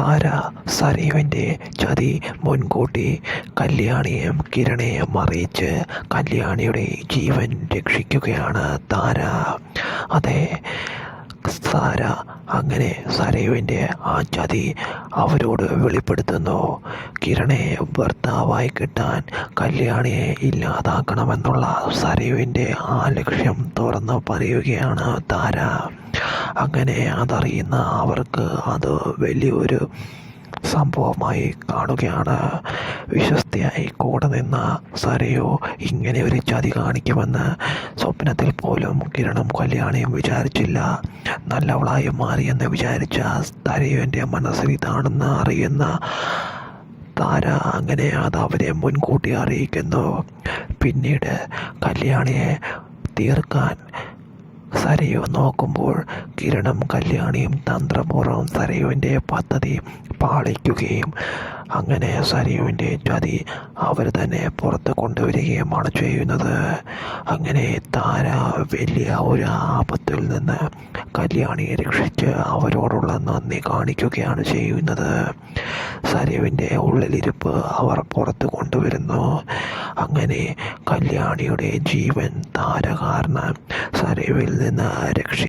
താര സരയുവിൻ്റെ ചതി മുൻകൂട്ടി കല്യാണിയെയും കിരണയെയും അറിയിച്ച് കല്യാണിയുടെ ജീവൻ രക്ഷിക്കുകയാണ് താര. അതെ, താര അങ്ങനെ സരയുവിൻ്റെ ആ ചതി അവരോട് വെളിപ്പെടുത്തുന്നു. കിരണെ ഭർത്താവായി കിട്ടാൻ കല്യാണിയെ ഇല്ലാതാക്കണമെന്നുള്ള സരയുവിൻ്റെ ആ ലക്ഷ്യം തുറന്നു പറയുകയാണ് താര. അങ്ങനെ അതറിയുന്ന അവർക്ക് അത് വലിയൊരു സംഭവമായി കാണുകയാണ്. വിശ്വസ്തയായി കൂടെ നിന്ന സരയു ഇങ്ങനെ ഒരു ചതി കാണിക്കുമെന്ന് സ്വപ്നത്തിൽ പോലും കിരണും കല്യാണിയും വിചാരിച്ചില്ല. നല്ലവളായി മാറിയെന്ന് വിചാരിച്ച സരയുവിൻ്റെ മനസ്സിൽ ഇതാണെന്ന് അറിയുന്ന താര അങ്ങനെ അത് അവരെ മുൻകൂട്ടി അറിയിക്കുന്നു. പിന്നീട് കല്യാണിയെ തീർക്കാൻ സരയു നോക്കുമ്പോൾ കിരണും കല്യാണിയും തന്ത്രപൂർവ്വം സരയുവിൻ്റെ പദ്ധതി പാളിക്കുകയും അങ്ങനെ സരയുവിൻ്റെ ചതി അവർ തന്നെ പുറത്ത് കൊണ്ടുവരികയുമാണ് ചെയ്യുന്നത്. അങ്ങനെ താര വലിയ ഒരു ആപത്തിൽ നിന്ന് കല്യാണിയെ രക്ഷിച്ച് അവരോടുള്ള നന്ദി കാണിക്കുകയാണ് ചെയ്യുന്നത്. സരയുവിൻ്റെ ഉള്ളിലിരിപ്പ് അവർ പുറത്ത് കൊണ്ടുവരുന്നു. അങ്ങനെ കല്യാണിയുടെ ജീവൻ താര കാരണം സരയുവിൽ നിന്ന്